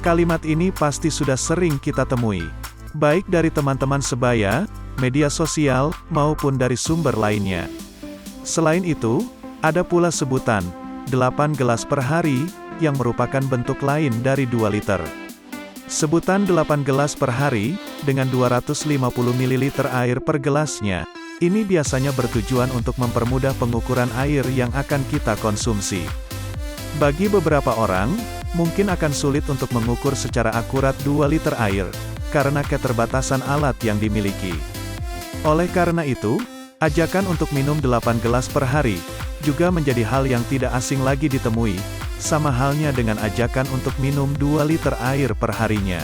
Kalimat ini pasti sudah sering kita temui, baik dari teman-teman sebaya, media sosial, maupun dari sumber lainnya. Selain itu, ada pula sebutan 8 gelas per hari, yang merupakan bentuk lain dari 2 liter. Sebutan 8 gelas per hari, dengan 250 ml air per gelasnya, ini biasanya bertujuan untuk mempermudah pengukuran air yang akan kita konsumsi. Bagi beberapa orang, mungkin akan sulit untuk mengukur secara akurat 2 liter air, karena keterbatasan alat yang dimiliki. Oleh karena itu, ajakan untuk minum 8 gelas per hari, juga menjadi hal yang tidak asing lagi ditemui, sama halnya dengan ajakan untuk minum 2 liter air per harinya.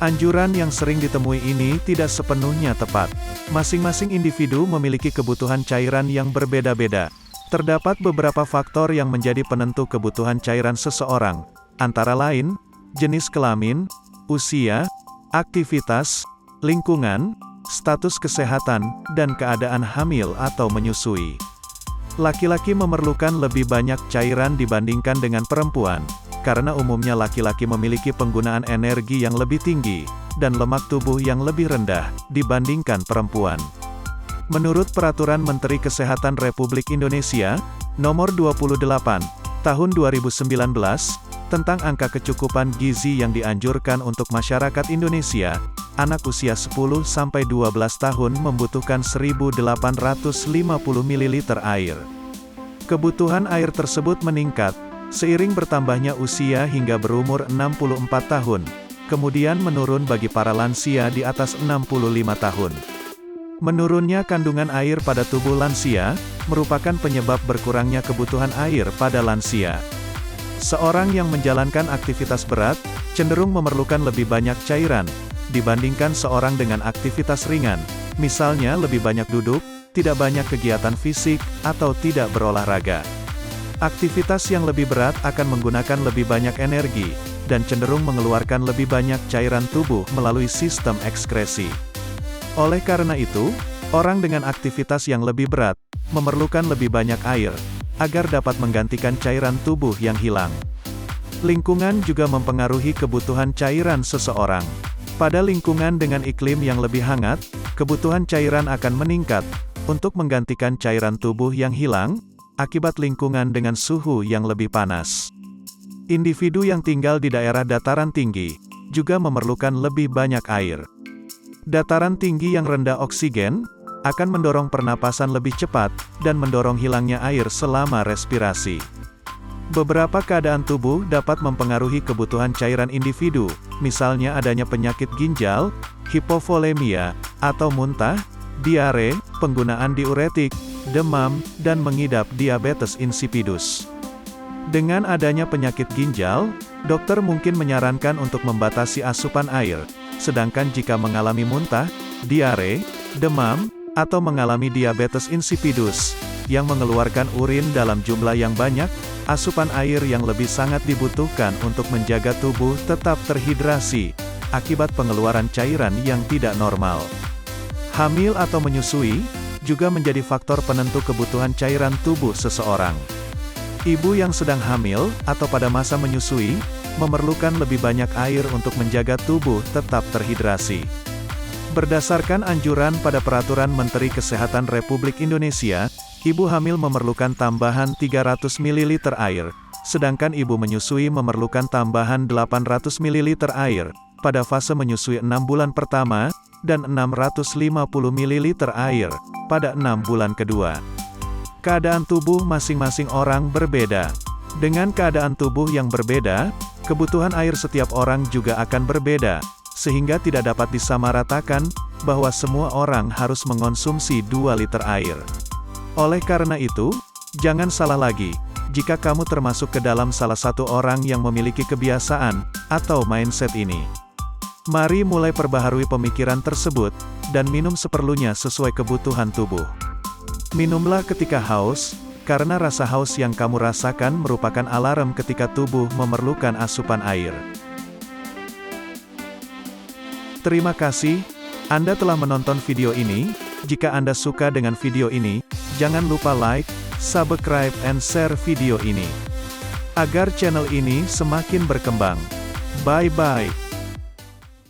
Anjuran yang sering ditemui ini tidak sepenuhnya tepat. Masing-masing individu memiliki kebutuhan cairan yang berbeda-beda. Terdapat beberapa faktor yang menjadi penentu kebutuhan cairan seseorang, antara lain, jenis kelamin, usia, aktivitas, lingkungan, status kesehatan, dan keadaan hamil atau menyusui. Laki-laki memerlukan lebih banyak cairan dibandingkan dengan perempuan, karena umumnya laki-laki memiliki penggunaan energi yang lebih tinggi, dan lemak tubuh yang lebih rendah, dibandingkan perempuan. Menurut Peraturan Menteri Kesehatan Republik Indonesia, Nomor 28, Tahun 2019, tentang angka kecukupan gizi yang dianjurkan untuk masyarakat Indonesia, anak usia 10-12 tahun membutuhkan 1.850 ml air. Kebutuhan air tersebut meningkat, seiring bertambahnya usia hingga berumur 64 tahun, kemudian menurun bagi para lansia di atas 65 tahun. Menurunnya kandungan air pada tubuh lansia, merupakan penyebab berkurangnya kebutuhan air pada lansia. Seorang yang menjalankan aktivitas berat, cenderung memerlukan lebih banyak cairan, dibandingkan seorang dengan aktivitas ringan, misalnya lebih banyak duduk, tidak banyak kegiatan fisik, atau tidak berolahraga. Aktivitas yang lebih berat akan menggunakan lebih banyak energi, dan cenderung mengeluarkan lebih banyak cairan tubuh melalui sistem ekskresi. Oleh karena itu, orang dengan aktivitas yang lebih berat, memerlukan lebih banyak air, agar dapat menggantikan cairan tubuh yang hilang. Lingkungan juga mempengaruhi kebutuhan cairan seseorang. Pada lingkungan dengan iklim yang lebih hangat, kebutuhan cairan akan meningkat, untuk menggantikan cairan tubuh yang hilang, akibat lingkungan dengan suhu yang lebih panas. Individu yang tinggal di daerah dataran tinggi, juga memerlukan lebih banyak air. Dataran tinggi yang rendah oksigen, akan mendorong pernapasan lebih cepat, dan mendorong hilangnya air selama respirasi. Beberapa keadaan tubuh dapat mempengaruhi kebutuhan cairan individu, misalnya adanya penyakit ginjal, hipovolemia, atau muntah, diare, penggunaan diuretik, demam, dan mengidap diabetes insipidus. Dengan adanya penyakit ginjal, dokter mungkin menyarankan untuk membatasi asupan air, sedangkan jika mengalami muntah, diare, demam, atau mengalami diabetes insipidus, yang mengeluarkan urin dalam jumlah yang banyak, asupan air yang lebih sangat dibutuhkan untuk menjaga tubuh tetap terhidrasi, akibat pengeluaran cairan yang tidak normal. Hamil atau menyusui, juga menjadi faktor penentu kebutuhan cairan tubuh seseorang. Ibu yang sedang hamil, atau pada masa menyusui, memerlukan lebih banyak air untuk menjaga tubuh tetap terhidrasi. Berdasarkan anjuran pada Peraturan Menteri Kesehatan Republik Indonesia, ibu hamil memerlukan tambahan 300 ml air, sedangkan ibu menyusui memerlukan tambahan 800 ml air, pada fase menyusui 6 bulan pertama, dan 650 ml air, pada 6 bulan kedua. Keadaan tubuh masing-masing orang berbeda. Dengan keadaan tubuh yang berbeda, kebutuhan air setiap orang juga akan berbeda, sehingga tidak dapat disamaratakan, bahwa semua orang harus mengonsumsi 2 liter air. Oleh karena itu, jangan salah lagi, jika kamu termasuk ke dalam salah satu orang yang memiliki kebiasaan, atau mindset ini. Mari mulai perbaharui pemikiran tersebut, dan minum seperlunya sesuai kebutuhan tubuh. Minumlah ketika haus, karena rasa haus yang kamu rasakan merupakan alarm ketika tubuh memerlukan asupan air. Terima kasih, Anda telah menonton video ini. Jika Anda suka dengan video ini, jangan lupa like, subscribe, and share video ini, agar channel ini semakin berkembang. Bye-bye.